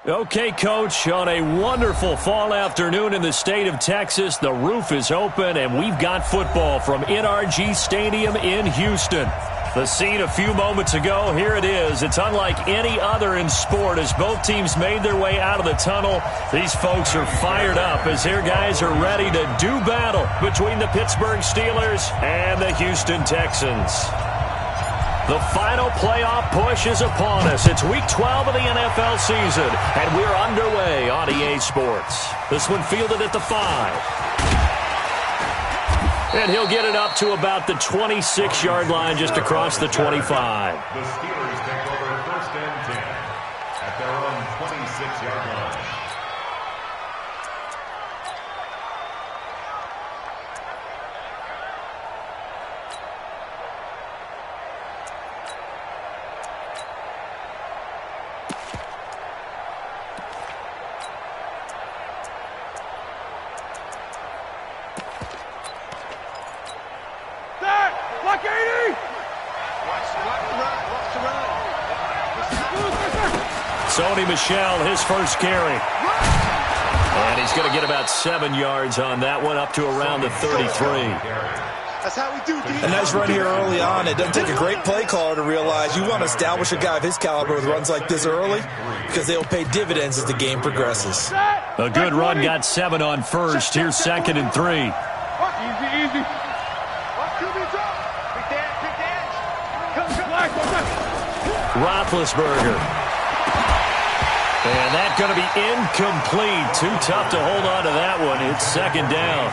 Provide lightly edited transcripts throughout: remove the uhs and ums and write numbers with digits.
Okay, Coach, on a wonderful fall afternoon in the state of Texas, the roof is open, and we've got football from NRG Stadium in Houston. The scene a few moments ago, here it is. It's unlike any other in sport as both teams made their way out of the tunnel. These folks are fired up as their guys are ready to do battle between the Pittsburgh Steelers and the Houston Texans. The final playoff push is upon us. It's Week 12 of the NFL season, and we're underway on EA Sports. This one fielded at the 5. And he'll get it up to about the 26-yard line just across the 25. The Steelers take over first and 10 at their own 26-yard line. Sony Michel, his first carry. And he's going to get about 7 yards on that one, up to around the 33. That's how we do, D. A nice run here early on. It doesn't take a great play caller to realize you want to establish a guy of his caliber with runs like this early because they'll pay dividends as the game progresses. A good run, got 7 on first. Here's 2nd and 3. Easy. Roethlisberger. And that's going to be incomplete. Too tough to hold on to that one. It's 2nd down.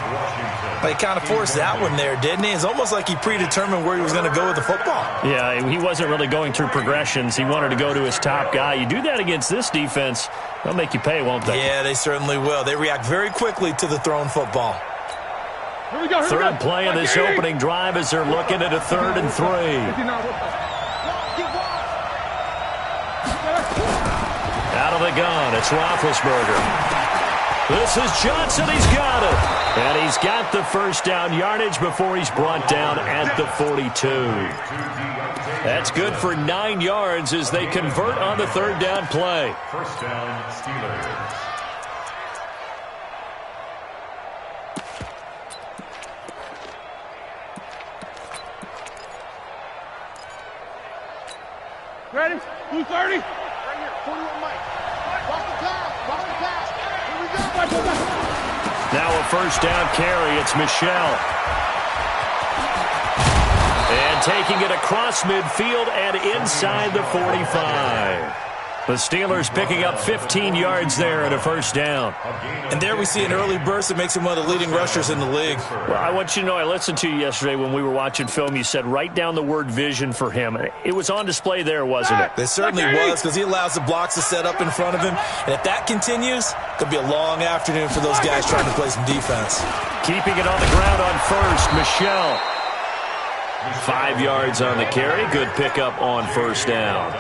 He kind of forced that one there, didn't he? It's almost like he predetermined where he was going to go with the football. Yeah, he wasn't really going through progressions. He wanted to go to his top guy. You do that against this defense, they'll make you pay, won't they? Yeah, they certainly will. They react very quickly to the thrown football. Here we go. Third play of this opening drive as they're looking at a 3rd and 3. Out of the gun, it's Roethlisberger. This is Johnson, he's got it. And he's got the first down yardage before he's brought down at the 42. That's good for 9 yards as they convert on the 3rd down play. First down, Steelers. Ready? 230. Right here. 41 Mike. Watch the pass. Here we go. Now a first down carry. It's Michel. And taking it across midfield and inside the 45. The Steelers picking up 15 yards there and a first down. And there we see an early burst that makes him one of the leading rushers in the league. Well, I want you to know, I listened to you yesterday when we were watching film. You said write down the word vision for him. It was on display there, wasn't it? It certainly was, because he allows the blocks to set up in front of him. And if that continues, it'll be a long afternoon for those guys trying to play some defense. Keeping it on the ground on first, Michel. 5 yards on the carry. Good pickup on first down.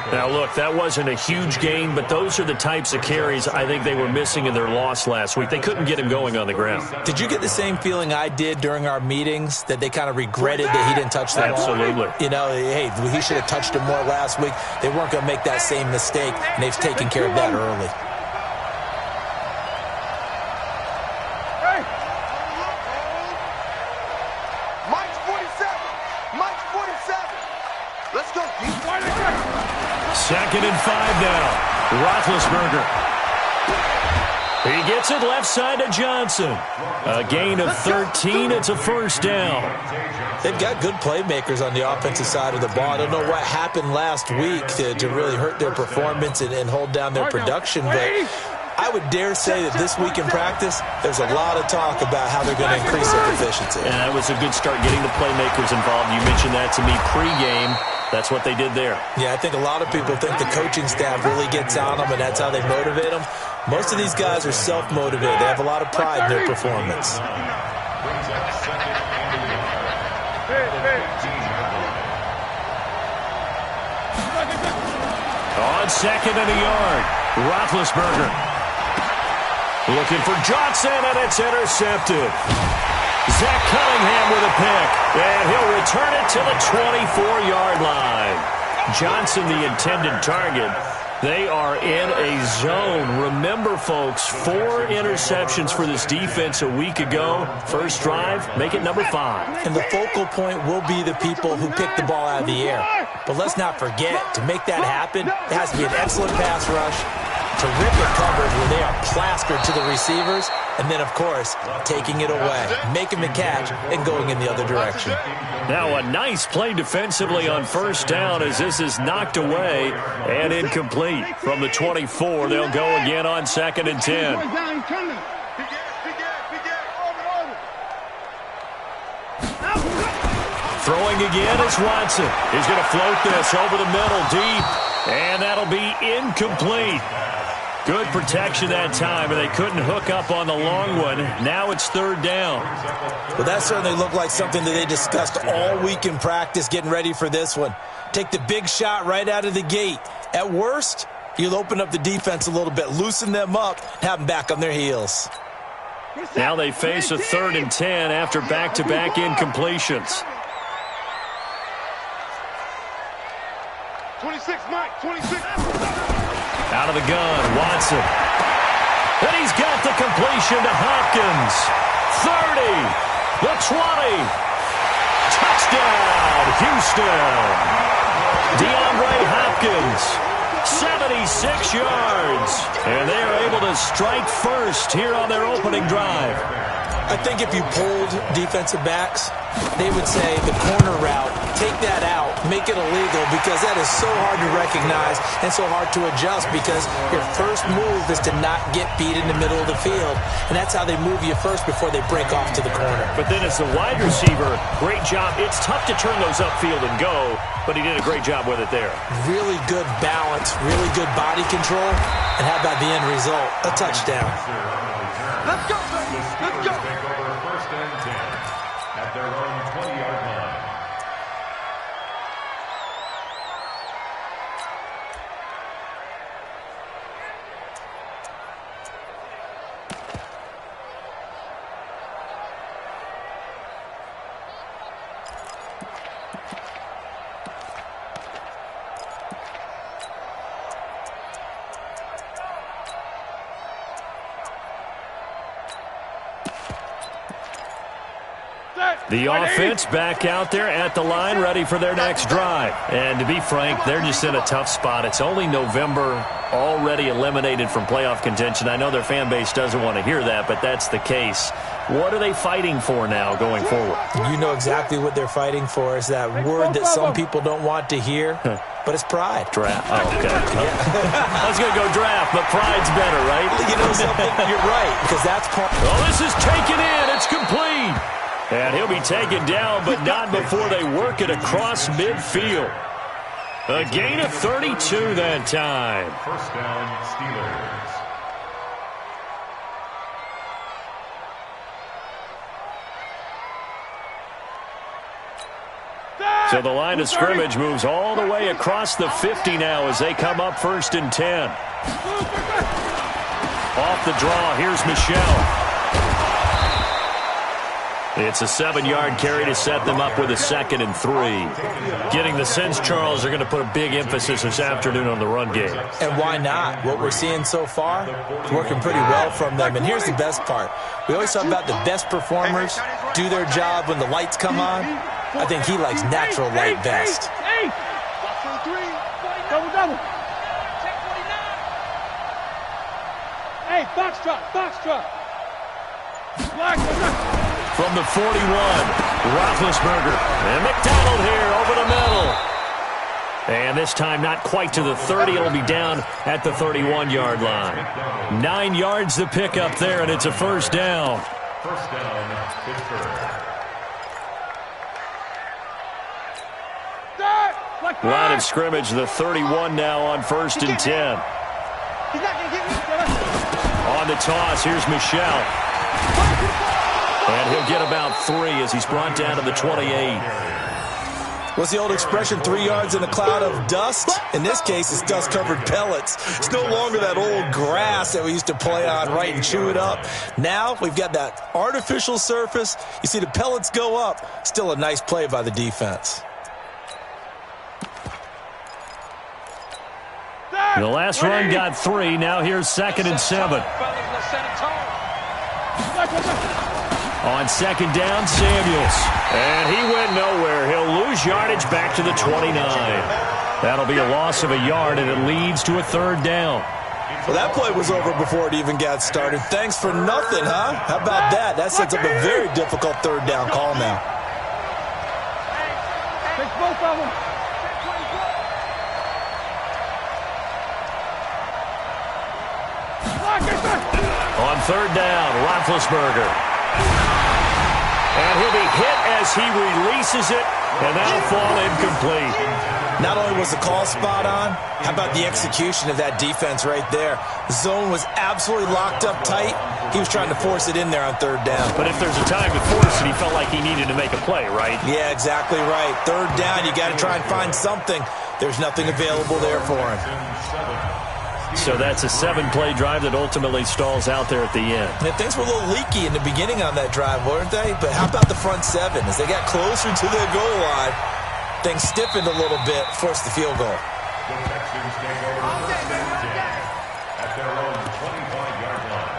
Now, look, that wasn't a huge gain, but those are the types of carries I think they were missing in their loss last week. They couldn't get him going on the ground. Did you get the same feeling I did during our meetings, that they kind of regretted that he didn't touch the ball? Absolutely. You know, hey, he should have touched him more last week. They weren't going to make that same mistake, and they've taken care of that early. Let's go. 2nd and 5 now. Roethlisberger. He gets it left side to Johnson. A gain of 13. It's a first down. They've got good playmakers on the offensive side of the ball. I don't know what happened last week to really hurt their performance and hold down their production, but I would dare say that this week in practice, there's a lot of talk about how they're going to increase their efficiency. And that was a good start getting the playmakers involved. You mentioned that to me pregame. That's what they did there. Yeah, I think a lot of people think the coaching staff really gets on them, and that's how they motivate them. Most of these guys are self-motivated. They have a lot of pride in their performance. On 2nd and a yard, Roethlisberger. Looking for Johnson, and it's intercepted. Zach Cunningham with a pick, and he'll return it to the 24-yard line. Johnson, the intended target, They are in a zone. Remember, folks, 4 interceptions for this defense a week ago. First drive, make it number 5. And the focal point will be the people who pick the ball out of the air. But let's not forget, to make that happen, it has to be an excellent pass rush, terrific coverage where they are plastered to the receivers, and then, of course, taking it away, making the catch, and going in the other direction. Now a nice play defensively on first down as this is knocked away and incomplete. From the 24, they'll go again on 2nd and 10. Throwing again is Watson. He's going to float this over the middle deep, and that'll be incomplete. Good protection that time, and they couldn't hook up on the long one. Now it's 3rd down. Well, that certainly looked like something that they discussed all week in practice getting ready for this one. Take the big shot right out of the gate. At worst, you'll open up the defense a little bit, loosen them up, have them back on their heels. Now they face a 3rd and 10 after back-to-back incompletions. 26, Mike, 26. Out of the gun, Watson. And he's got the completion to Hopkins. 30, the 20. Touchdown, Houston. DeAndre Hopkins, 76 yards. And they are able to strike first here on their opening drive. I think if you polled defensive backs, they would say the corner route, take that out, make it illegal, because that is so hard to recognize and so hard to adjust, because your first move is to not get beat in the middle of the field, and that's how they move you first before they break off to the corner. But then as the wide receiver, great job. It's tough to turn those upfield and go, but he did a great job with it there. Really good balance, really good body control, and how about the end result? A touchdown. Let's go, baby. Let's go. Take over 1st and 10 at their own 20-yard line. The offense back out there at the line, ready for their next drive. And to be frank, they're just in a tough spot. It's only November, already eliminated from playoff contention. I know their fan base doesn't want to hear that, but that's the case. What are they fighting for now going forward? You know exactly what they're fighting for. Is that word that some people don't want to hear, but it's pride. Draft. Oh, okay. I was going to go draft, but pride's better, right? You know something? You're right, because that's part. Oh, this is taken in. It's complete. And he'll be taken down, but not before they work it across midfield. A gain of 32 that time. 1st down, Steelers. So the line of scrimmage moves all the way across the 50 now as they come up 1st and 10. Off the draw, here's Michelle. It's a 7-yard carry to set them up with a 2nd and 3. Getting the sense, Charles, they're going to put a big emphasis this afternoon on the run game. And why not? What we're seeing so far is working pretty well from them. And here's the best part. We always talk about the best performers do their job when the lights come on. I think he likes natural light best. Box for the 3. Double. Hey, box truck. From the 41, Roethlisberger. And McDonald here over the middle. And this time not quite to the 30. It'll be down at the 31-yard line. 9 yards to pick up there, and it's a 1st down. 1st down, Pittsburgh. Line of scrimmage, the 31 now on 1st and 10. He's not going to get me. On the toss, here's Michelle. And he'll get about 3 as he's brought down to the 28. What's the old expression, 3 yards in a cloud of dust? In this case, it's dust-covered pellets. It's no longer that old grass that we used to play on, right, and chew it up. Now we've got that artificial surface. You see the pellets go up. Still a nice play by the defense. The last run got 3. Now here's 2nd and 7. On 2nd down, Samuels. And he went nowhere. He'll lose yardage back to the 29. That'll be a loss of a yard, and it leads to a 3rd down. Well, that play was over before it even got started. Thanks for nothing, huh? How about that? That sets up a very difficult 3rd down call now. Take both of them. On 3rd down, Roethlisberger. And he'll be hit as he releases it, and that'll fall incomplete. Not only was the call spot on, how about the execution of that defense right there? The zone was absolutely locked up tight. He was trying to force it in there on 3rd down. But if there's a time to force it, he felt like he needed to make a play, right? Yeah, exactly right. 3rd down, you got to try and find something. There's nothing available there for him. So that's a 7-play drive that ultimately stalls out there at the end. And things were a little leaky in the beginning on that drive, weren't they? But how about the front 7? As they got closer to the goal line, things stiffened a little bit, forced the field goal. The Texans take over 1st and 10 at their own 25-yard line.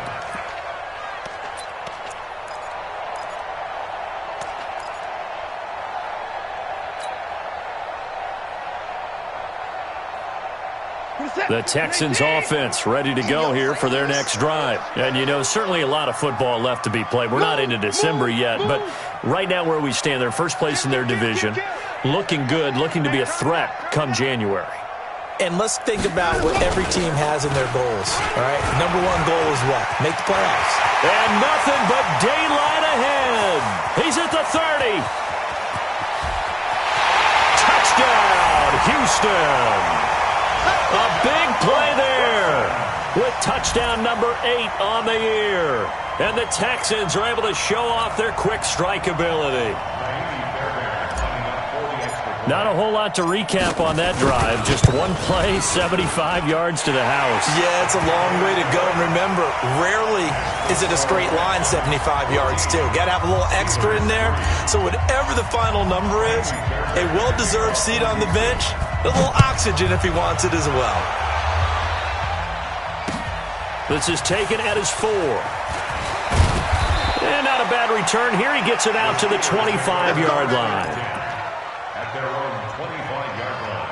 The Texans offense ready to go here for their next drive. And, you know, certainly a lot of football left to be played. We're not into December yet, but right now where we stand, they're first place in their division. Looking good, looking to be a threat come January. And let's think about what every team has in their goals, all right? Number 1 goal is what? Make the playoffs. And nothing but daylight ahead. He's at the 30. Touchdown, Houston. A big play there with touchdown number 8 on the year. And the Texans are able to show off their quick strike ability. Not a whole lot to recap on that drive. Just one play, 75 yards to the house. Yeah, it's a long way to go. And remember, rarely is it a straight line 75 yards, too. Got to have a little extra in there. So whatever the final number is, a well-deserved seat on the bench, a little oxygen if he wants it as well. This is taken at his 4. And not a bad return. Here he gets it out to the 25-yard line. At their own 25-yard line.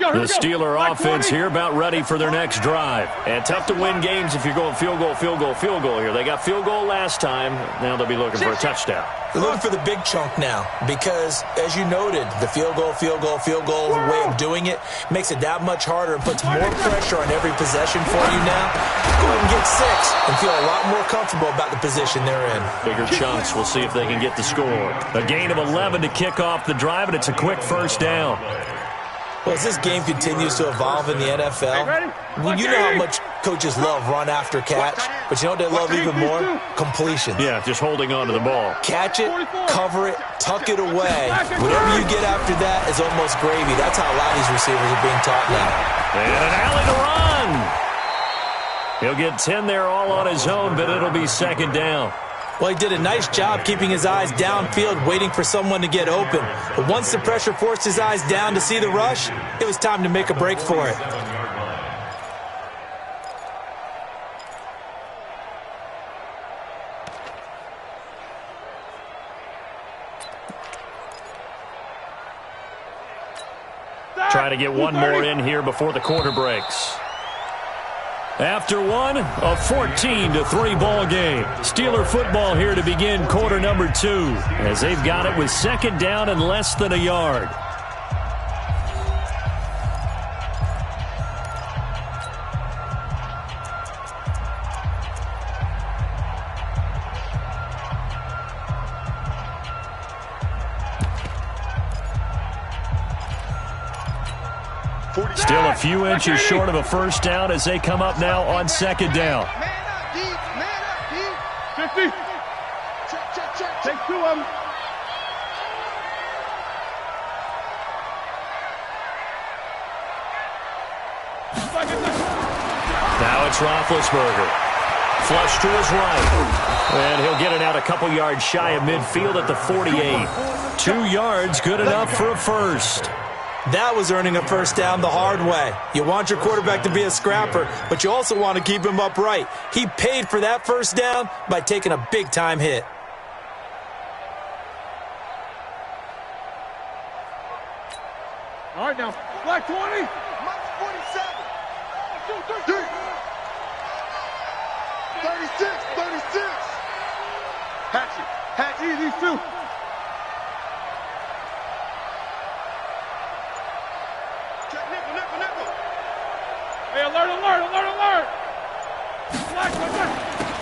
The Steeler offense here about ready for their next drive. And tough to win games if you're going field goal, field goal, field goal here. They got field goal last time. Now they'll be looking for a touchdown. They're looking for the big chunk now because, as you noted, the field goal way of doing it makes it that much harder and puts more pressure on every possession for you now. Go ahead and get 6 and feel a lot more comfortable about the position they're in. Bigger chunks. We'll see if they can get the score. A gain of 11 to kick off the drive, and it's a quick 1st down. Well, as this game continues to evolve in the NFL, you know how much coaches love run after catch, but you know what they love even more? Completions. Yeah, just holding on to the ball. Catch it, cover it, tuck it away. Whatever you get after that is almost gravy. That's how a lot of these receivers are being taught now. And an alley to run. He'll get 10 there all on his own, but it'll be 2nd down. Well, he did a nice job keeping his eyes downfield, waiting for someone to get open. But once the pressure forced his eyes down to see the rush, it was time to make a break for it. Try to get one more in here before the quarter breaks. After one, a 14-3 ball game. Steeler football here to begin quarter number 2 as they've got it with 2nd down and less than a yard. Still a few inches short of a 1st down as they come up now on 2nd down. Man up, deep. 50. Check. Take 2 of them. it's Roethlisberger. Flush to his right. And he'll get it out a couple yards shy of midfield at the 48. 2 yards, good enough for a first. That was earning a first down the hard way. You want your quarterback to be a scrapper, but you also want to keep him upright. He paid for that first down by taking a big-time hit. All right, now, black 20. Mike's 47. 36. Hatch, these two. Check nickel. Hey, alert.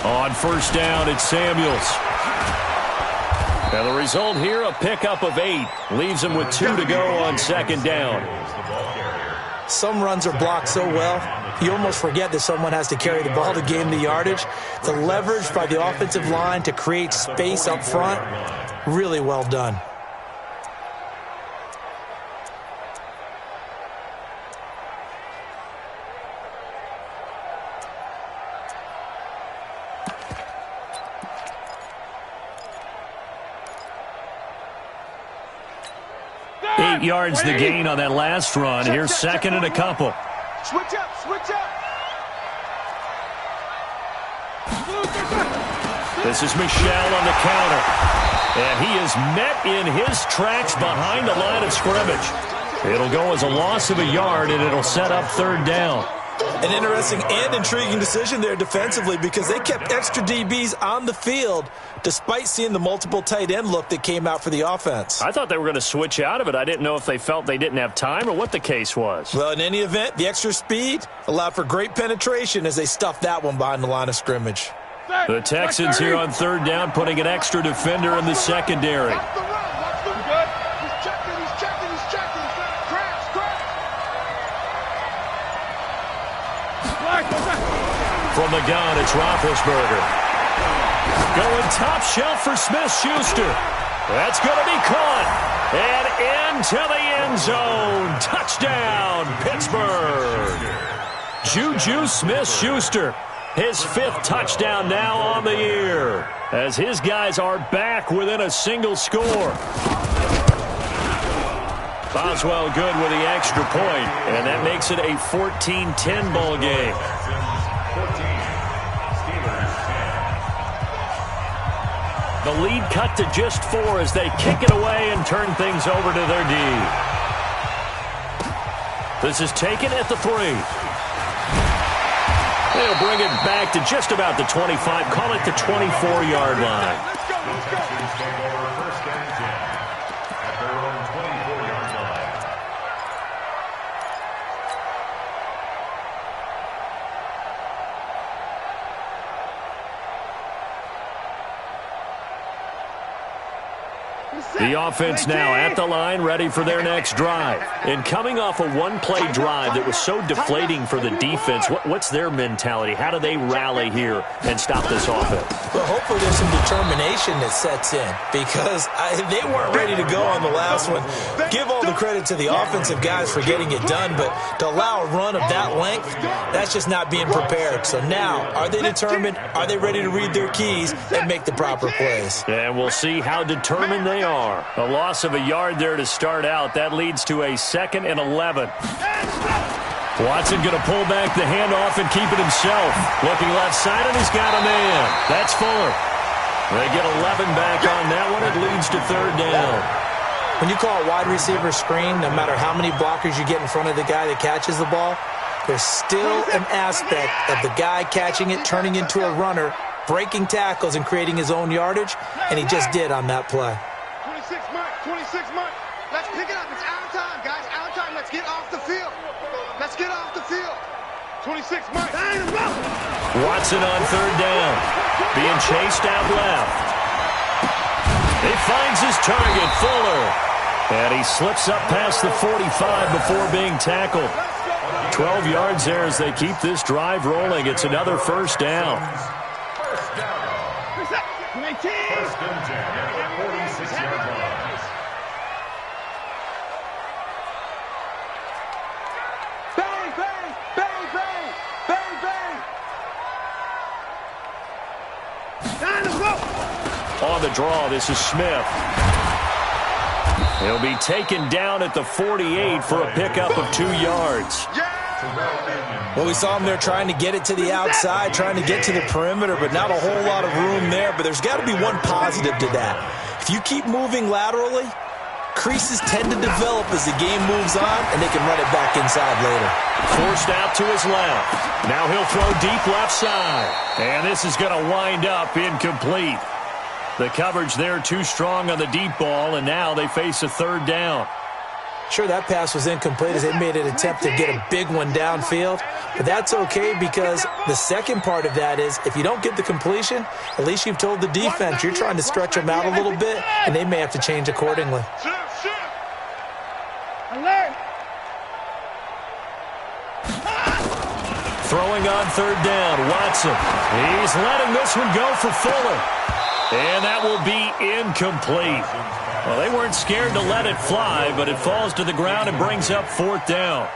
On first down, it's Samuels. And the result here, a pickup of 8. Leaves him with 2 to go on second down. Some runs are blocked so well, you almost forget that someone has to carry the ball to gain the yardage. The leverage by the offensive line to create space up front, really well done. Eight yards the gain on that last run. Here's second and a couple. Switch up. This is Michel on the counter. And he is met in his tracks behind the line of scrimmage. It'll go as a loss of a yard, and it'll set up third down. An interesting and intriguing decision there defensively because they kept extra DBs on the field despite seeing the multiple tight end look that came out for the offense. I thought they were going to switch out of it. I didn't know if they felt they didn't have time or what the case was. Well, in any event, the extra speed allowed for great penetration as they stuffed that one behind the line of scrimmage. The Texans here on third down putting an extra defender in the secondary. From the gun, it's Roethlisberger. Going top shelf for Smith-Schuster. That's going to be caught. And into the end zone. Touchdown, Pittsburgh. Juju Smith-Schuster. His 5th touchdown now on the year. As his guys are back within a single score. Boswell good with the extra point. And that makes it a 14-10 ball game. The lead cut to just 4 as they kick it away and turn things over to their D. This is taken at the 3. They'll bring it back to just about the 25. Call it the 24-yard line. Let's go. Take over first and 10 at their own 24-yard line. The offense now at the line, ready for their next drive. And coming off a one-play drive that was so deflating for the defense, what's their mentality? How do they rally here and stop this offense? Well, hopefully there's some determination that sets in because they weren't ready to go on the last one. Give all the credit to the offensive guys for getting it done, but to allow a run of that length, that's just not being prepared. So now, are they determined? Are they ready to read their keys and make the proper plays? And we'll see how determined they are. A loss of a yard there to start out. That leads to a 2nd and 11. Watson going to pull back the handoff and keep it himself. Looking left side, and he's got a man. That's Fuller. They get 11 back on that one. It leads to third down. When you call a wide receiver screen, no matter how many blockers you get in front of the guy that catches the ball, there's still an aspect of the guy catching it, turning into a runner, breaking tackles and creating his own yardage, and he just did on that play. 26 Mike. Let's pick it up. It's out time, guys. Out time. Let's get off the field. 26 Mike. Watson on third down. Being chased out left. He finds his target, Fuller. And he slips up past the 45 before being tackled. 12 yards there as they keep this drive rolling. It's another first down. First and 10 at the 46-yard line. On the draw, this is Smith. He'll be taken down at the 48 for a pickup of 2 yards. Well, we saw him there trying to get it to the outside, trying to get to the perimeter, but not a whole lot of room there. But there's got to be one positive to that. If you keep moving laterally, creases tend to develop as the game moves on, and they can run it back inside later. Forced out to his left. Now he'll throw deep left side. And this is going to wind up incomplete. The coverage there too strong on the deep ball, and now they face a 3rd down. Sure, that pass was incomplete as they made an attempt to get a big one downfield, but that's okay because the second part of that is if you don't get the completion, at least you've told the defense you're trying to stretch them out a little bit, and they may have to change accordingly. Throwing on 3rd down, Watson. He's letting this one go for Fuller. And that will be incomplete. Well, they weren't scared to let it fly, but it falls to the ground and brings up 4th down.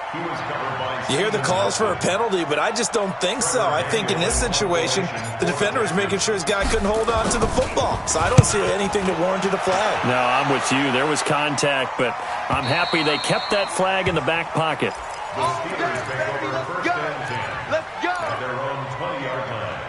You hear the calls for a penalty, but I just don't think so. I think in this situation, the defender was making sure his guy couldn't hold on to the football. So I don't see anything that warranted a flag. No, I'm with you. There was contact, but I'm happy they kept that flag in the back pocket. The Steelers take over 1st and 10. Let's go. At their own 20-yard line.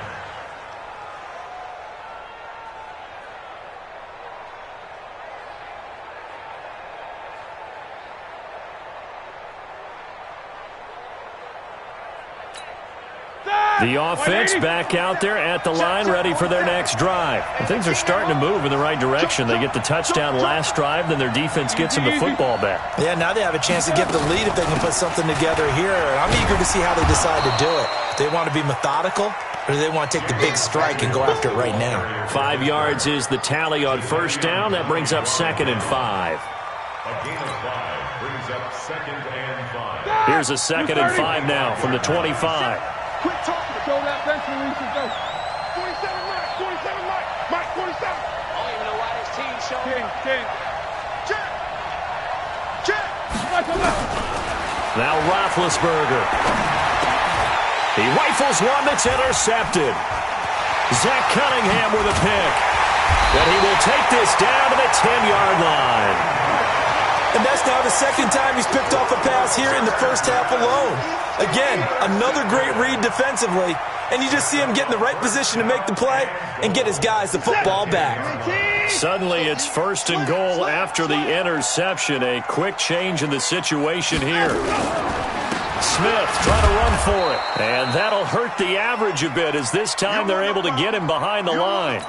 The offense back out there at the line, ready for their next drive. And things are starting to move in the right direction. They get the touchdown last drive, then their defense gets them the football back. Yeah, now they have a chance to get the lead if they can put something together here. And I'm eager to see how they decide to do it. Do they want to be methodical, or do they want to take the big strike and go after it right now? 5 yards is the tally on 1st down. That brings up 2nd and 5. A gain of 5 brings up 2nd and 5. Here's a 2nd and 5 now from the 25. Quit talking. Go that bench release and go. 47 Mike. 47 Mike. Mike 47. I don't even know why this team showing up. 10. Check. Check. Right to left. Now Roethlisberger. He rifles one that's intercepted. Zach Cunningham with a pick. And he will take this down to the 10-yard line. And that's now the 2nd time he's picked off a pass here in the 1st half alone. Again, another great read defensively, and you just see him get in the right position to make the play and get his guys the football back. Suddenly it's 1st and goal after the interception. A quick change in the situation here. Smith trying to run for it, and that'll hurt the average a bit as this time they're able to get him behind the line.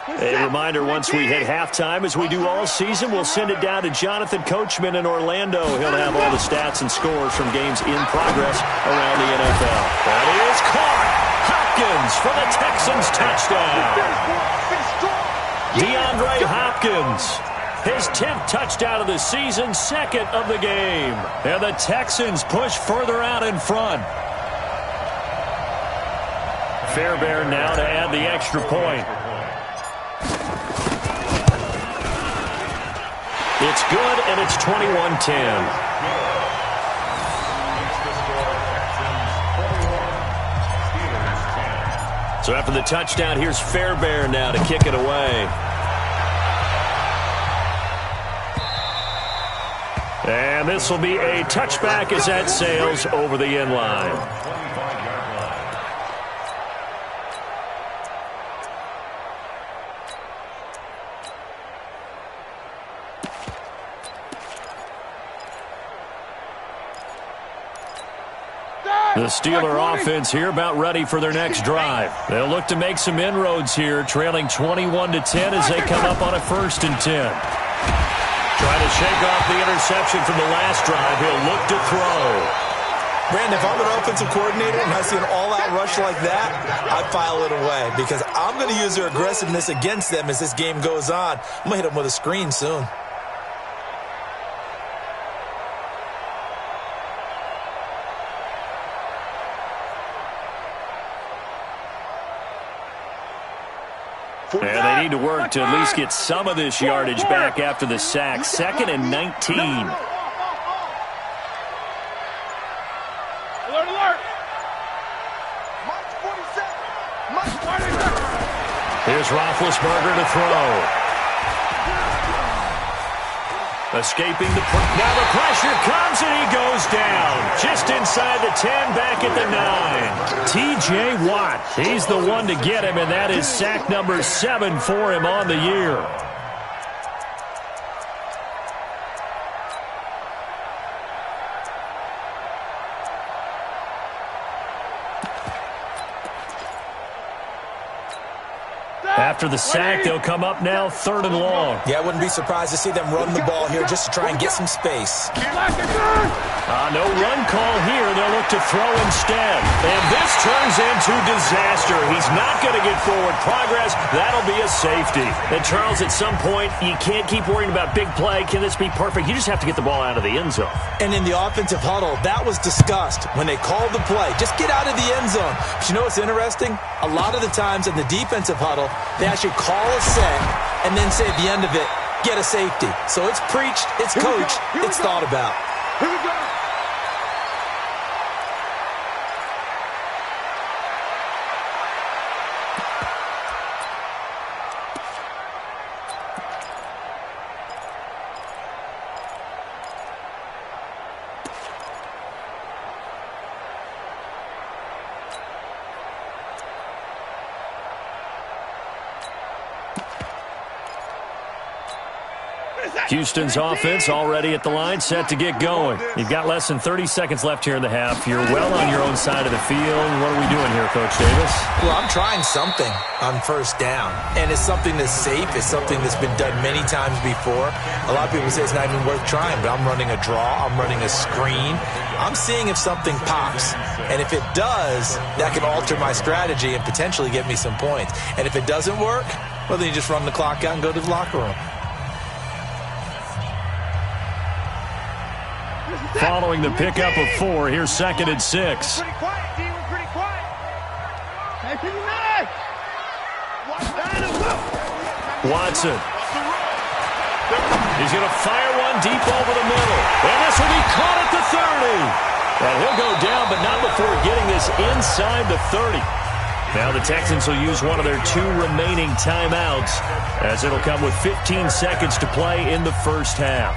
A reminder, once we hit halftime, as we do all season, we'll send it down to Jonathan Coachman in Orlando. He'll have all the stats and scores from games in progress around the NFL. That is caught. Hopkins for the Texans touchdown. DeAndre Hopkins, his 10th touchdown of the season, 2nd of the game. And the Texans push further out in front. Fairbairn now to add the extra point. It's good, and it's 21-10. So after the touchdown, here's Fairbairn now to kick it away. And this will be a touchback as that sails over the end line. The Steeler offense here about ready for their next drive. They'll look to make some inroads here, trailing 21-10 as they come up on a 1st and 10. Trying to shake off the interception from the last drive. He'll look to throw. Brandon, if I'm an offensive coordinator and I see an all-out rush like that, I file it away because I'm going to use their aggressiveness against them as this game goes on. I'm going to hit them with a screen soon. And they need to work to at least get some of this yardage back after the sack. 2nd and 19. Alert, alert. March 47. March 47. Here's Roethlisberger to throw. Escaping the pressure. Now the pressure comes and he goes down. Just inside the 10, back at the 9. T.J. Watt, he's the one to get him, and that is sack number 7 for him on the year. After the sack, they'll come up now 3rd and long. Yeah, I wouldn't be surprised to see them run the ball here just to try and get some space. No run call here. They'll look to throw instead. And this turns into disaster. He's not going to get forward progress. That'll be a safety. And Charles, at some point, you can't keep worrying about big play. Can this be perfect? You just have to get the ball out of the end zone. And in the offensive huddle, that was discussed when they called the play. Just get out of the end zone. But you know what's interesting? A lot of the times in the defensive huddle, they actually call a set and then say at the end of it, get a safety. So it's preached, it's coached, it's thought about. Here we go. Houston's offense already at the line, set to get going. You've got less than 30 seconds left here in the half. You're well on your own side of the field. What are we doing here, Coach Davis? Well, I'm trying something on first down, and it's something that's safe. It's something that's been done many times before. A lot of people say it's not even worth trying, but I'm running a draw. I'm running a screen. I'm seeing if something pops, and if it does, that can alter my strategy and potentially get me some points. And if it doesn't work, well, then you just run the clock out and go to the locker room. Following the pickup of 4, here's 2nd and 6. Pretty quiet, D. We're pretty quiet. Hey, can you not? Watson. He's going to fire one deep over the middle. And this will be caught at the 30. And he'll go down, but not before getting this inside the 30. Now the Texans will use one of their 2 remaining timeouts, as it'll come with 15 seconds to play in the first half.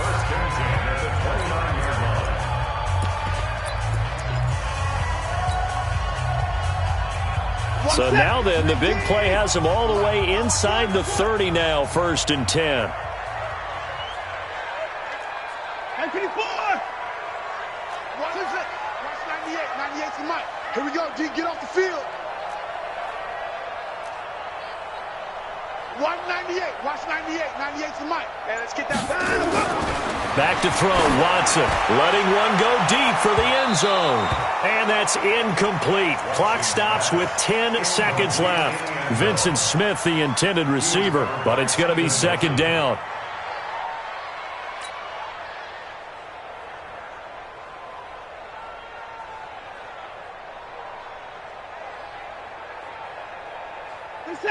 So now then, the big play has him all the way inside the 30 now, 1st and 10. Hey, 54! What is it? Watch 98. 98's the mic. Here we go, D. Get off the field. Watch 98. Watch 98. 98's the mic. Hey, let's get that Back to throw, Watson. Letting one go deep for the end zone. And that's incomplete. Clock stops with 10 seconds left. Vincent Smith, the intended receiver, but it's going to be 2nd down.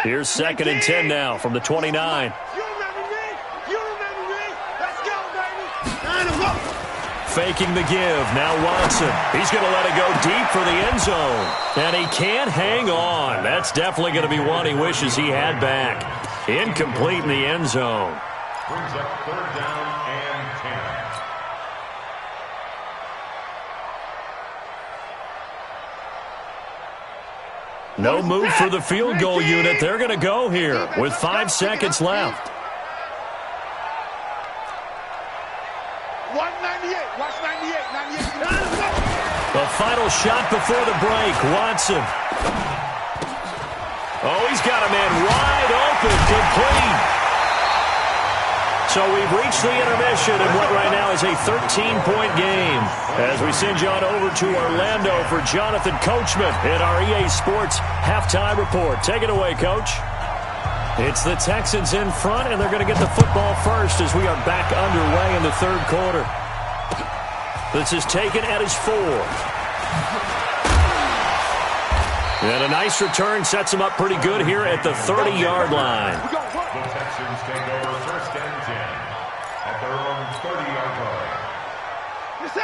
Here's 2nd and 10 now from the 29. You remember me? You remember me? Let's go, baby. Faking the give. Now Watson. He's going to let it go deep for the end zone. And he can't hang on. That's definitely going to be one he wishes he had back. Incomplete in the end zone. Brings up 3rd down and 10. No move for the field goal unit. They're going to go here with 5 seconds left. 198. Watch 98. 98. The final shot before the break. Watson. Oh, he's got a man wide open. Complete. So we've reached the intermission in what right now is a 13-point game. As we send you on over to Orlando for Jonathan Coachman in our EA Sports Halftime Report. Take it away, Coach. It's the Texans in front, and they're going to get the football first as we are back underway in the 3rd quarter. This is taken at his 4. And a nice return sets him up pretty good here at the 30-yard line. The Texans take over 1st and 10 at their own 30-yard line.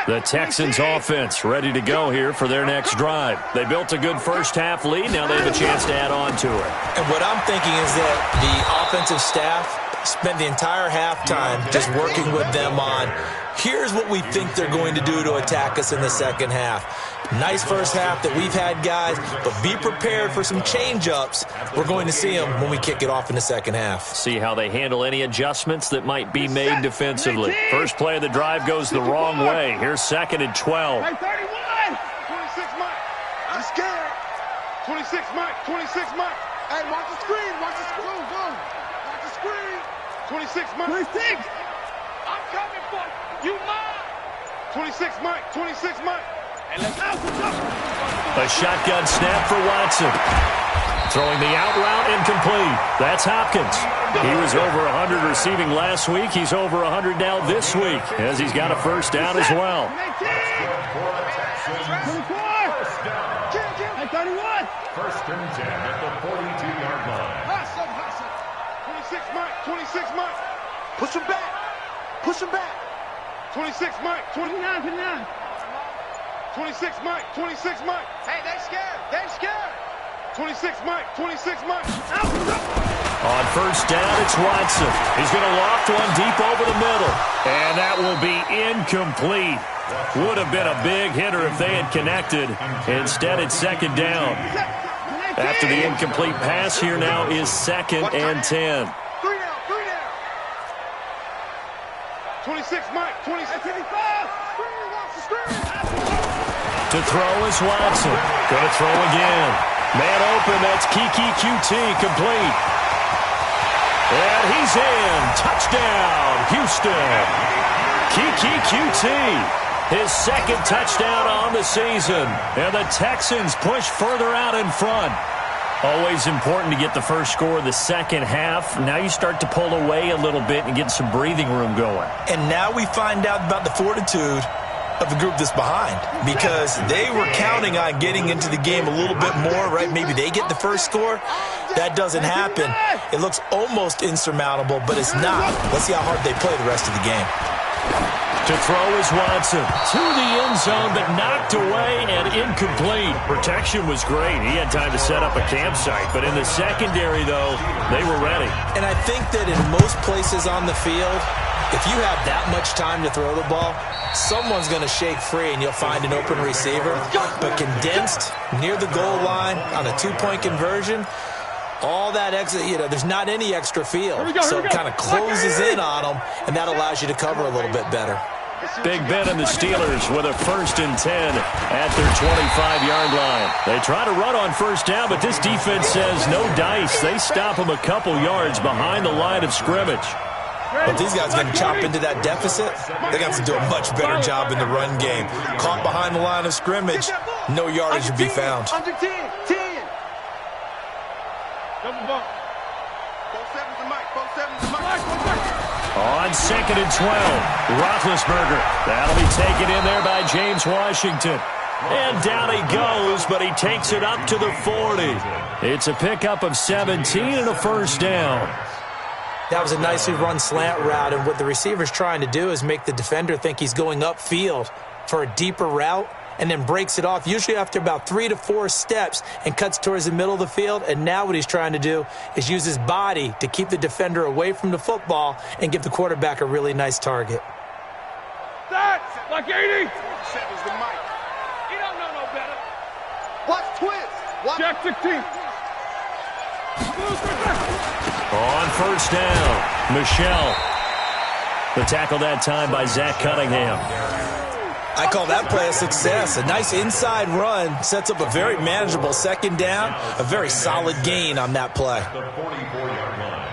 The Texans offense ready to go here for their next drive. They built a good first-half lead. Now they have a chance to add on to it. And what I'm thinking is that the offensive staff spent the entire halftime just working with them on, here's what we think they're going to do to attack us in the second half. Nice first half that we've had, guys, but be prepared for some change-ups. We're going to see them when we kick it off in the second half. See how they handle any adjustments that might be made defensively. First play of the drive goes the wrong way. Here's 2nd and 12. Hey, 31! 26, Mike. I'm scared. 26, Mike. 26, Mike. Hey, watch the screen. Watch the screen. Go. Watch the screen. 26, Mike. 26. I'm coming for you. You mine. 26, Mike. 26, Mike. A shotgun snap for Watson. Throwing the out route incomplete. That's Hopkins. He was over 100 receiving last week. He's over 100 now this week as he's got a first down as well. 24. 31. First and 10 at the 42-yard line. Hustle. 26, Mike. 26, Mike. Push him back. Push him back. 26, Mike. 29. 26, Mike. 26, Mike. Hey, they scared. 26, Mike. 26, Mike. On first down, it's Watson. He's going to loft one deep over the middle. And that will be incomplete. Would have been a big hitter if they had connected. Instead, it's second down. After the incomplete pass, here now is 2nd and 10. 3 down. 26, Mike. 26. 55. To throw is Watson. Going to throw again. Man open, that's Kiki QT, complete. And he's in. Touchdown, Houston. Kiki QT, his 2nd touchdown on the season. And the Texans push further out in front. Always important to get the first score of the second half. Now you start to pull away a little bit and get some breathing room going. And now we find out about the fortitude of the group that's behind, because they were counting on getting into the game a little bit more, right? Maybe they get the first score. That doesn't happen. It looks almost insurmountable, but it's not. Let's see how hard they play the rest of the game. To throw is Watson. To the end zone, but knocked away and incomplete. Protection was great. He had time to set up a campsite, but in the secondary, though, they were ready. And I think that in most places on the field, if you have that much time to throw the ball, someone's going to shake free and you'll find an open receiver. But condensed near the goal line on a 2-point conversion, all that extra, there's not any extra field. So it kind of closes in on them, and that allows you to cover a little bit better. Big Ben and the Steelers with a 1st and 10 at their 25-yard line. They try to run on first down, but this defense says no dice. They stop them a couple yards behind the line of scrimmage. If these guys are going to chop into that deficit, they're going to have to do a much better job in the run game. Caught behind the line of scrimmage, no yardage to be found. Under 10. Double bump. 4-7's the mic. 4-7's the mic. On 2nd and 12, Roethlisberger. That'll be taken in there by James Washington. And down he goes, but he takes it up to the 40. It's a pickup of 17 and a first down. That was a nicely run slant route, and what the receiver's trying to do is make the defender think he's going upfield for a deeper route, and then breaks it off, usually after about 3 to 4 steps, and cuts towards the middle of the field. And now what he's trying to do is use his body to keep the defender away from the football and give the quarterback a really nice target. That's like 80. 7's the mic. You don't know no better. Watch twist. Check 16. On first down, Michelle. The tackle that time by Zach Cunningham. I call that play a success. A nice inside run sets up a very manageable second down, a very solid gain on that play. The 44-yard line.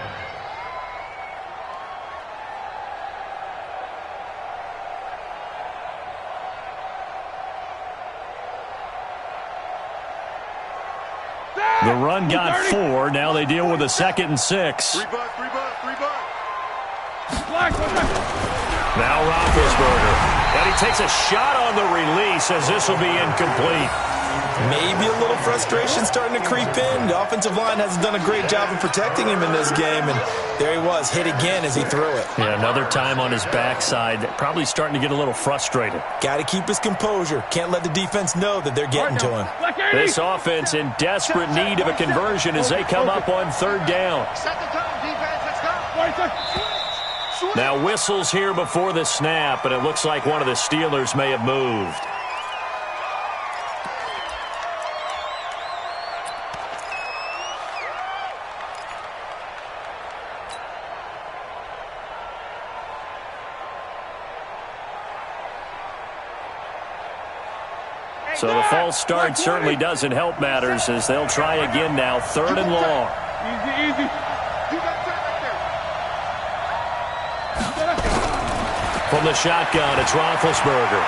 The run got 4. Now they deal with a 2nd and 6. Three bud. Now Roethlisberger. And he takes a shot on the release as this will be incomplete. Maybe a little frustration starting to creep in. The offensive line hasn't done a great job of protecting him in this game, and there he was, hit again as he threw it. Yeah, another time on his backside, probably starting to get a little frustrated. Got to keep his composure. Can't let the defense know that they're getting to him. This offense in desperate need of a conversion as they come up on third down. Set the tone, defense. Let's go. Now whistles here before the snap, and it looks like one of the Steelers may have moved. So the false start certainly doesn't help matters as they'll try again now, third and long. Easy. You got time right there. From the shotgun, it's Roethlisberger.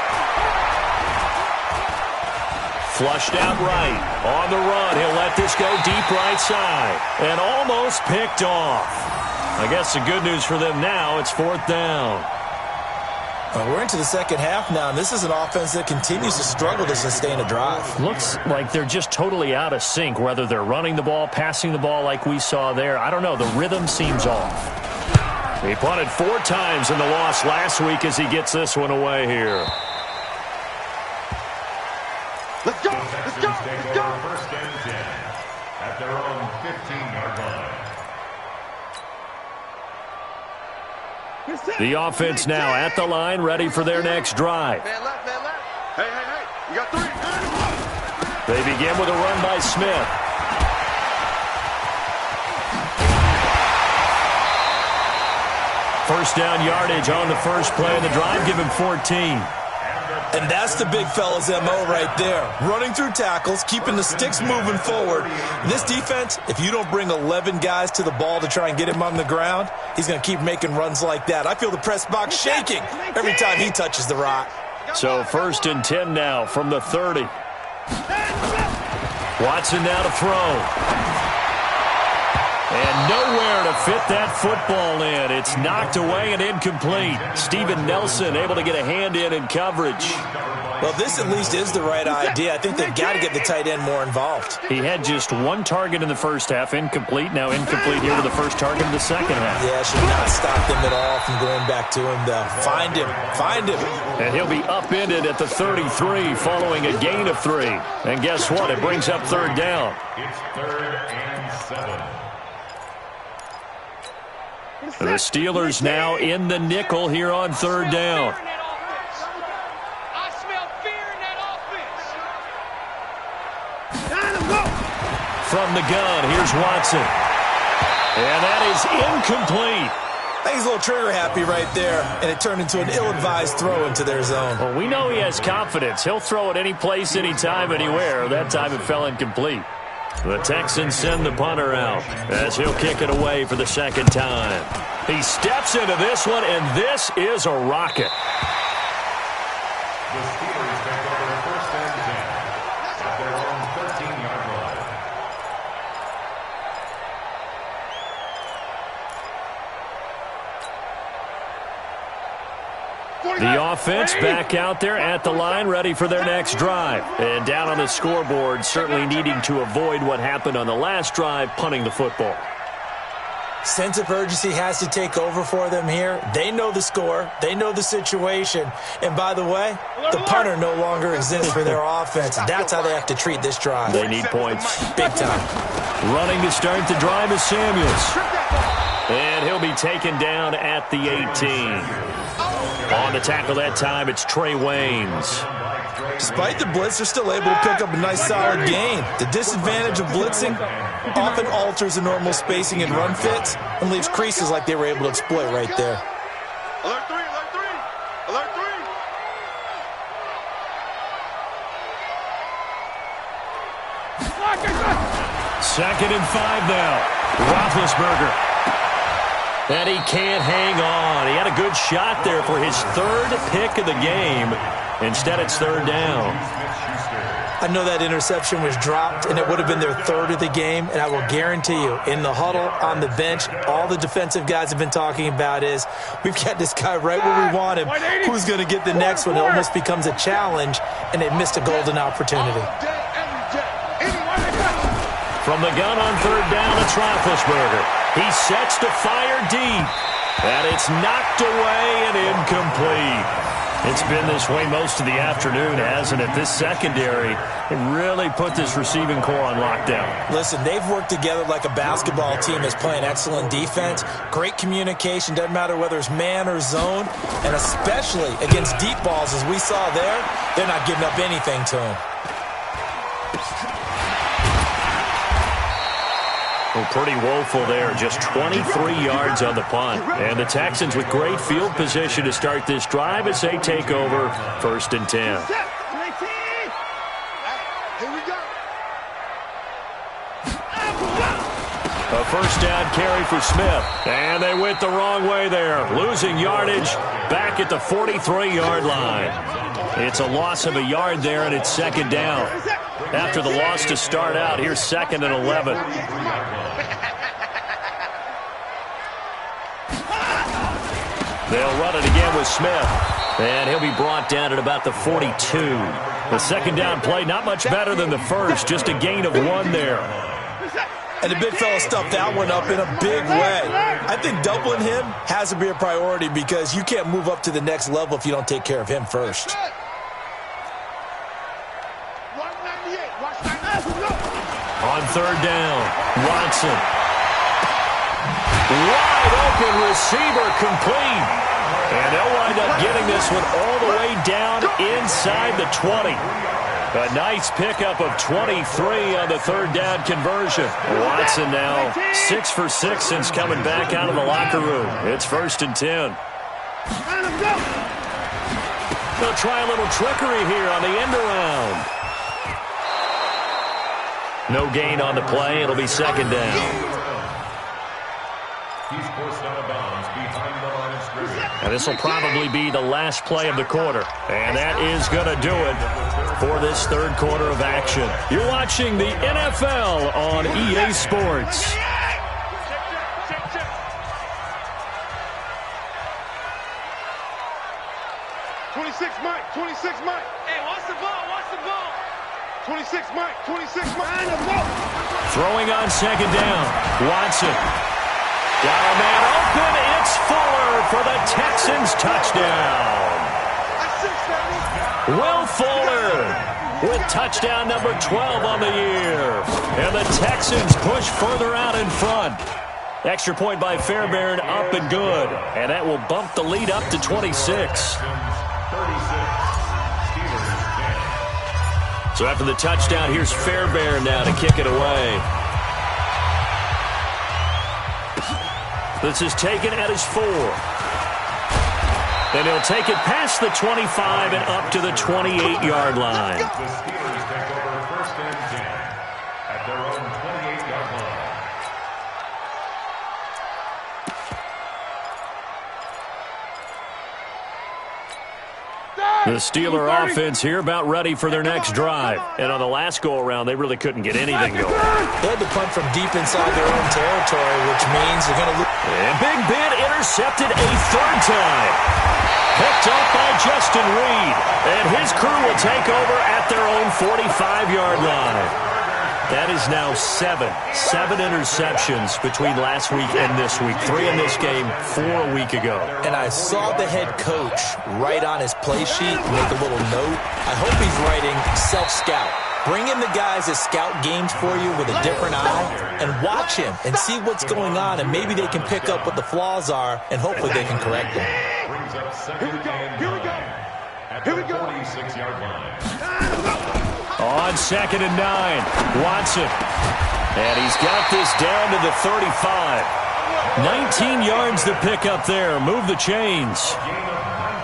Flushed out right. On the run, he'll let this go deep right side. And almost picked off. I guess the good news for them now, it's fourth down. We're into the second half now, and this is an offense that continues to struggle to sustain a drive. Looks like they're just totally out of sync, whether they're running the ball, passing the ball like we saw there. I don't know. The rhythm seems off. He punted 4 times in the loss last week as he gets this one away here. Let's go. First and 10 at their own 15-yard line. The offense now at the line, ready for their next drive. Man left. Hey. You got 3. They begin with a run by Smith. First down yardage on the first play of the drive. Give him 14. And that's the big fella's MO right there. Running through tackles, keeping the sticks moving forward. This defense, if you don't bring 11 guys to the ball to try and get him on the ground, he's going to keep making runs like that. I feel the press box shaking every time he touches the rock. So first and 10 now from the 30. Watson now to throw. And nowhere to fit that football in. It's knocked away and incomplete. Steven Nelson able to get a hand in coverage. Well, this at least is the right idea. I think they've got to get the tight end more involved. He had just 1 target in the first half, incomplete. Now incomplete here to the first target in the second half. Yeah, should not stop them at all from going back to him, though. Find him. And he'll be upended at the 33 following a gain of 3. And guess what? It brings up third down. It's 3rd and 7. The Steelers now in the nickel here on third down. I smell fear in that offense. From the gun, here's Watson. And that is incomplete. I think he's a little trigger happy right there, and it turned into an ill-advised throw into their zone. Well, we know he has confidence. He'll throw it any place, anytime, anywhere. That time it fell incomplete. The Texans send the punter out as he'll kick it away for the second time. He steps into this one, and this is a rocket. The Steelers take over first and 10 at their own 13-yard line. The offense back out there at the line, ready for their next drive. And down on the scoreboard, certainly needing to avoid what happened on the last drive, punting the football. Sense of urgency has to take over for them here. They know the score. They know the situation. And by the way, the punter no longer exists for their offense. That's how they have to treat this drive. They need points. Big time. Running to start the drive is Samuels. And he'll be taken down at the 18. On the tackle that time, it's Trey Waynes. Despite the blitz, they're still able to pick up a nice solid gain. The disadvantage of blitzing often alters the normal spacing and run fits and leaves creases like they were able to exploit right there. Alert 3. Second and 5 now. Roethlisberger. And he can't hang on. He had a good shot there for his 3rd pick of the game. Instead, it's third down. I know that interception was dropped, and it would have been their 3rd of the game, and I will guarantee you, in the huddle, on the bench, all the defensive guys have been talking about is, we've got this guy right where we want him. Who's going to get the next one? It almost becomes a challenge, and they missed a golden opportunity. From the gun on third down, it's Roethlisberger. He sets to fire deep. And it's knocked away and incomplete. It's been this way most of the afternoon, hasn't it? This secondary really put this receiving core on lockdown. Listen, they've worked together like a basketball team that's playing excellent defense. Great communication, doesn't matter whether it's man or zone. And especially against deep balls, as we saw there, they're not giving up anything to them. Well, pretty woeful there. Just 23 yards on the punt. And the Texans with great field position to start this drive as they take over 1st and 10. A first down carry for Smith. And they went the wrong way there. Losing yardage back at the 43-yard line. It's a loss of a yard there, and it's 2nd down. After the loss to start out, here's 2nd and 11. They'll run it again with Smith. And he'll be brought down at about the 42. The 2nd down play, not much better than the first. Just a gain of 1 there. And the big fella stuffed that one up in a big way. I think doubling him has to be a priority because you can't move up to the next level if you don't take care of him first. On third down, Watson. Wide open receiver complete. And they'll wind up getting this one all the way down inside the 20. A nice pickup of 23 on the third down conversion. Watson now 6 for 6 since coming back out of the locker room. It's 1st and 10. They'll try a little trickery here on the end around. No gain on the play. It'll be 2nd down. He's forced out of bounds behind the line of scrimmage. And this will probably be the last play of the quarter. And that is going to do it for this third quarter of action. You're watching the NFL on EA Sports. Mike. 26 Mike. Hey, watch the ball. Watch the ball. 26 Mike. 26 Mike. Throwing on 2nd down. Watson. Got a man open. It's Fuller for the Texans touchdown. Will Fuller with touchdown number 12 on the year. And the Texans push further out in front. Extra point by Fairbairn, up and good. And that will bump the lead up to 26. So after the touchdown, here's Fairbairn now to kick it away. This is taken at his 4. And he'll take it past the 25 and up to the 28-yard line. The Steelers take over 1st and 10 at their own 28-yard line. The Steeler offense here about ready for their next drive. And on the last go-around, they really couldn't get anything going. They had to punt from deep inside their own territory, which means they're going to lose. And Big Ben intercepted a 3rd time. Picked up by Justin Reed. And his crew will take over at their own 45-yard line. That is now 7 interceptions between last week and this week. 3 in this game, 4 a week ago. And I saw the head coach write on his play sheet, make a little note. I hope he's writing self-scout. Bring in the guys that scout games for you with a different eye and watch him and see what's going on, and maybe they can pick up what the flaws are, and hopefully they can correct them. Brings up 2nd and 9 at the 46-yard line. On 2nd and 9, Watson. And he's got this down to the 35. 19 yards to pick up there. Move the chains.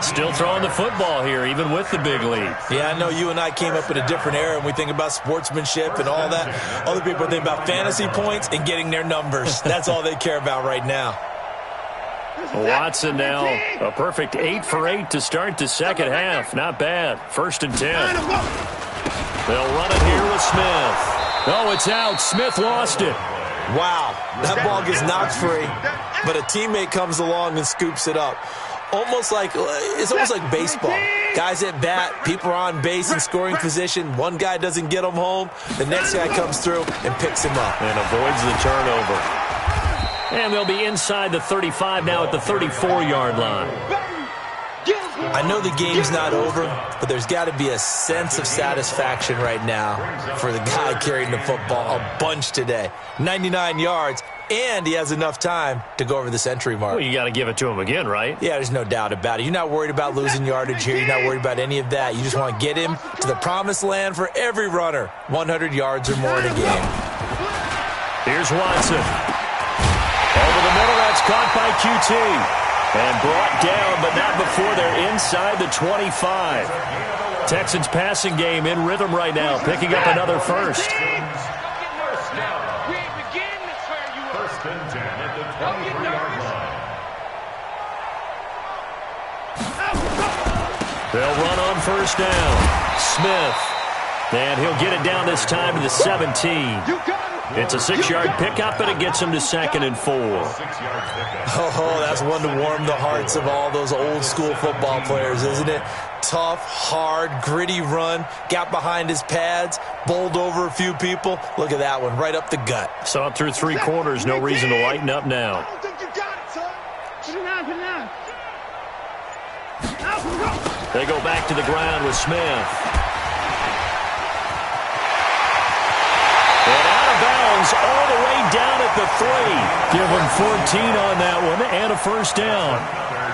Still throwing the football here, even with the big lead. Yeah, I know you and I came up in a different era, and we think about sportsmanship and all that. Other people think about fantasy points and getting their numbers. That's all they care about right now. Watson now a perfect 8 for 8 to start the second half. Not bad. 1st and 10. They'll run it here with Smith. Oh, it's out. Smith lost it. Wow, that ball gets knocked free, but a teammate comes along and scoops it up. It's almost like baseball. Guys at bat, people are on base in scoring position. One guy doesn't get him home. The next guy comes through and picks him up. And avoids the turnover. And they'll be inside the 35 now at the 34-yard line. I know the game's not over, but there's got to be a sense of satisfaction right now for the guy carrying the football a bunch today. 99 yards, and he has enough time to go over the century mark. Well, you got to give it to him again, right? Yeah, there's no doubt about it. You're not worried about losing yardage here. You're not worried about any of that. You just want to get him to the promised land for every runner. 100 yards or more in a game. Here's Watson. Over the middle, that's caught by QT. And brought down, but not before they're inside the 25. Texans passing game in rhythm right now, picking up another first. First and 10 at the 23-yard line. They'll run on first down. Smith. And he'll get it down this time to the 17. It's a 6-yard pickup, and it gets him to 2nd and 4. Oh, that's one to warm the hearts of all those old-school football players, isn't it? Tough, hard, gritty run. Got behind his pads, bowled over a few people. Look at that one, right up the gut. Saw it through 3 quarters. No reason to lighten up now. I don't think you got it, son. Put it down. They go back to the ground with Smith. Bounds all the way down at the 3. Give him 14 on that one and a first down.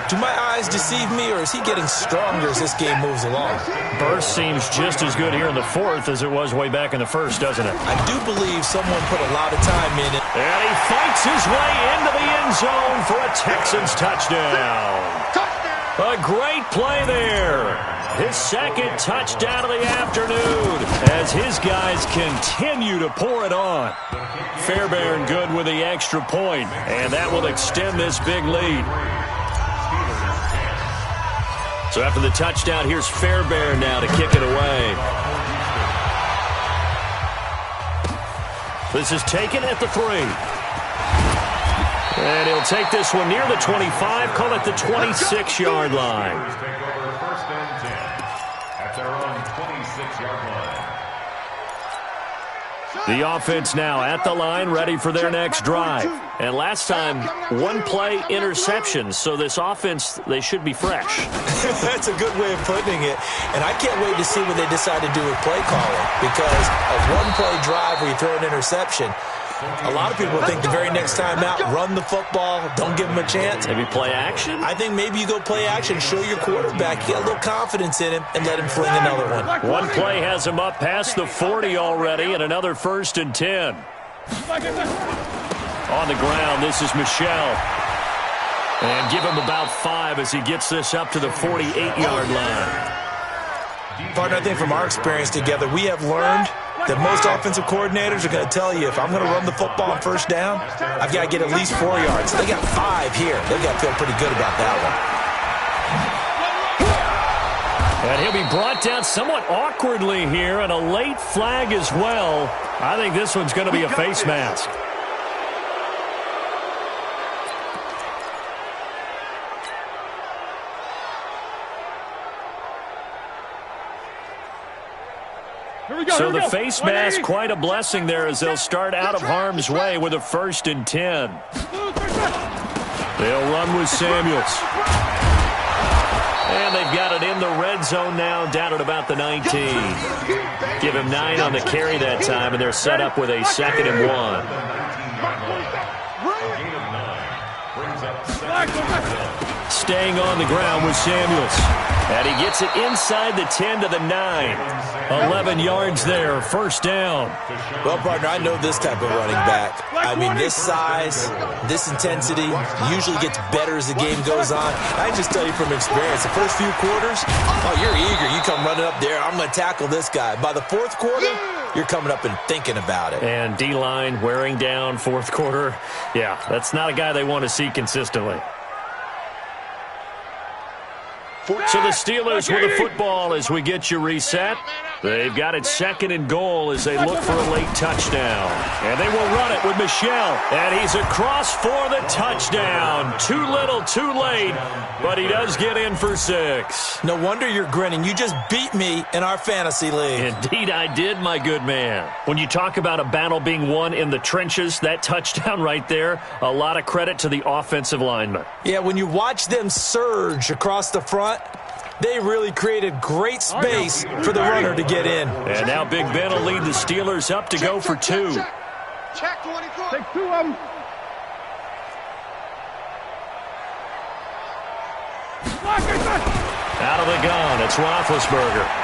Do my eyes deceive me, or is he getting stronger as this game moves along? Burst seems just as good here in the 4th as it was way back in the 1st, doesn't it? I do believe someone put a lot of time in it. And he fights his way into the end zone for a Texans touchdown. A great play there. His 2nd touchdown of the afternoon as his guys continue to pour it on. Fairbairn good with the extra point, and that will extend this big lead. So after the touchdown, here's Fairbairn now to kick it away. This is taken at the 3. And he'll take this one near the 25, call it the 26-yard line. The offense now at the line, ready for their next drive. And last time, 1-play interception. So this offense, they should be fresh. That's a good way of putting it. And I can't wait to see what they decide to do with play calling. Because a 1-play drive where you throw an interception, a lot of people think the very next time out, run the football, don't give them a chance. Maybe play action? I think maybe you go play action, show your quarterback, you get a little confidence in him, and let him fling another one. 1 play has him up past the 40 already, and another 1st and 10. On the ground, this is Michel. And give him about 5 as he gets this up to the 48-yard line. Partner, I think from our experience together, we have learned that most offensive coordinators are going to tell you, if I'm going to run the football on first down, I've got to get at least 4 yards. They got 5 here. They've got to feel pretty good about that one. And he'll be brought down somewhat awkwardly here, and a late flag as well. I think this one's going to be a face mask. So the face mask, quite a blessing there as they'll start out of harm's way with a 1st and 10. They'll run with Samuels. And they've got it in the red zone now, down at about the 19. Give him 9 on the carry that time, and they're set up with a 2nd and 1. Staying on the ground with Samuels. And he gets it inside the 10 to the 9. 11 yards there, 1st down. Well, partner, I know this type of running back. I mean, this size, this intensity usually gets better as the game goes on. I just tell you from experience, the first few quarters, oh, you're eager. You come running up there, I'm going to tackle this guy. By the 4th quarter, you're coming up and thinking about it. And D-line wearing down 4th quarter. Yeah, that's not a guy they want to see consistently. So the Steelers with the football as we get you reset. They've got it 2nd and goal as they look for a late touchdown. And they will run it with Michel. And he's across for the touchdown. Too little, too late, but he does get in for 6. No wonder you're grinning. You just beat me in our fantasy league. Indeed I did, my good man. When you talk about a battle being won in the trenches, that touchdown right there, a lot of credit to the offensive linemen. Yeah, when you watch them surge across the front, they really created great space for the runner to get in. And now Big Ben will lead the Steelers up to go for 2. Check 24. Take 2 of them. Out of the gun, it's Roethlisberger.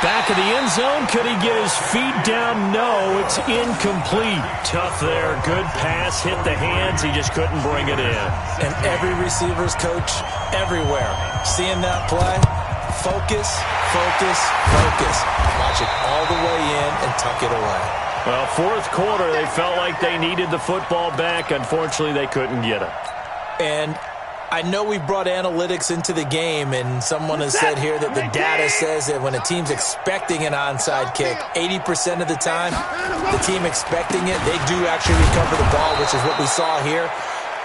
Back of the end zone. Could he get his feet down? No, it's incomplete. Tough there. Good pass. Hit the hands. He just couldn't bring it in. And every receiver's coach everywhere. Seeing that play, focus, focus, focus. Watch it all the way in and tuck it away. Well, 4th quarter, they felt like they needed the football back. Unfortunately, they couldn't get it. And I know we brought analytics into the game, and someone has said here that the data says that when a team's expecting an onside kick, 80% of the time, the team expecting it, they do actually recover the ball, which is what we saw here.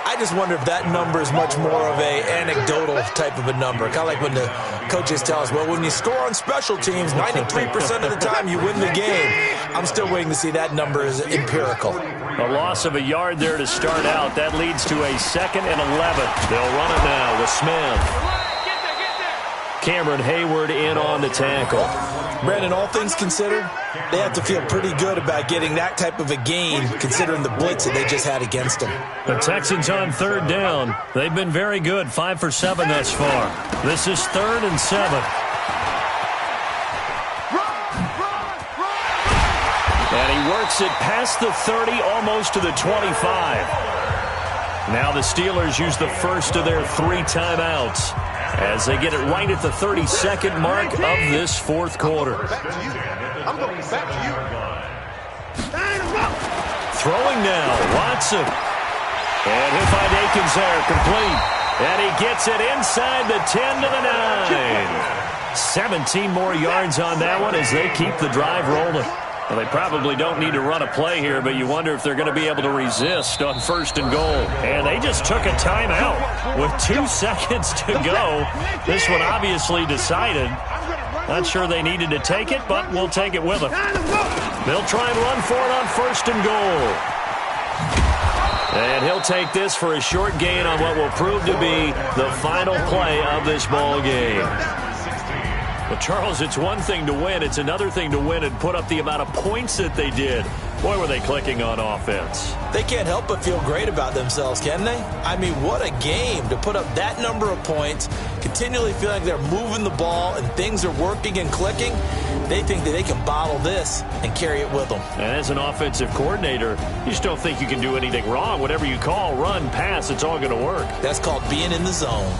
I just wonder if that number is much more of a anecdotal type of a number. Kind of like when the coaches tell us, well, when you score on special teams, 93% of the time you win the game. I'm still waiting to see that number is empirical. A loss of a yard there to start out. That leads to a 2nd and 11. They'll run it now with Smith. Cameron Hayward in on the tackle. Brandon, all things considered, they have to feel pretty good about getting that type of a gain, considering the blitz that they just had against them. The Texans on 3rd down. They've been very good, 5 for 7 thus far. This is 3rd and 7. And he works it past the 30, almost to the 25. Now the Steelers use the first of their 3 timeouts as they get it right at the 32nd mark of this 4th quarter. I'm going back to you. Throwing now, Watson. And he'll find Akins there, complete. And he gets it inside the 10 to the 9. 17 more yards on that one as they keep the drive rolling. Well, they probably don't need to run a play here, but you wonder if they're going to be able to resist on 1st and goal. And they just took a timeout with 2 seconds to go. This one obviously decided. Not sure they needed to take it, but we'll take it with them. They'll try and run for it on 1st and goal. And he'll take this for a short gain on what will prove to be the final play of this ball game. Well, Charles, it's one thing to win. It's another thing to win and put up the amount of points that they did. Boy, were they clicking on offense. They can't help but feel great about themselves, can they? I mean, what a game to put up that number of points, continually feeling like they're moving the ball and things are working and clicking. They think that they can bottle this and carry it with them. And as an offensive coordinator, you just don't think you can do anything wrong. Whatever you call, run, pass, it's all going to work. That's called being in the zone.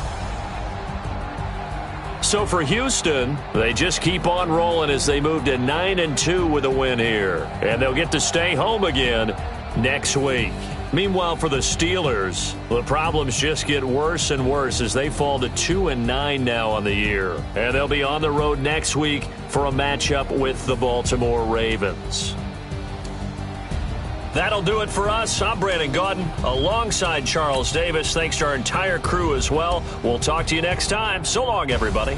So for Houston, they just keep on rolling as they move to 9-2 with a win here. And they'll get to stay home again next week. Meanwhile, for the Steelers, the problems just get worse and worse as they fall to 2-9 now on the year. And they'll be on the road next week for a matchup with the Baltimore Ravens. That'll do it for us. I'm Brandon Gaudin alongside Charles Davis. Thanks to our entire crew as well. We'll talk to you next time. So long, everybody.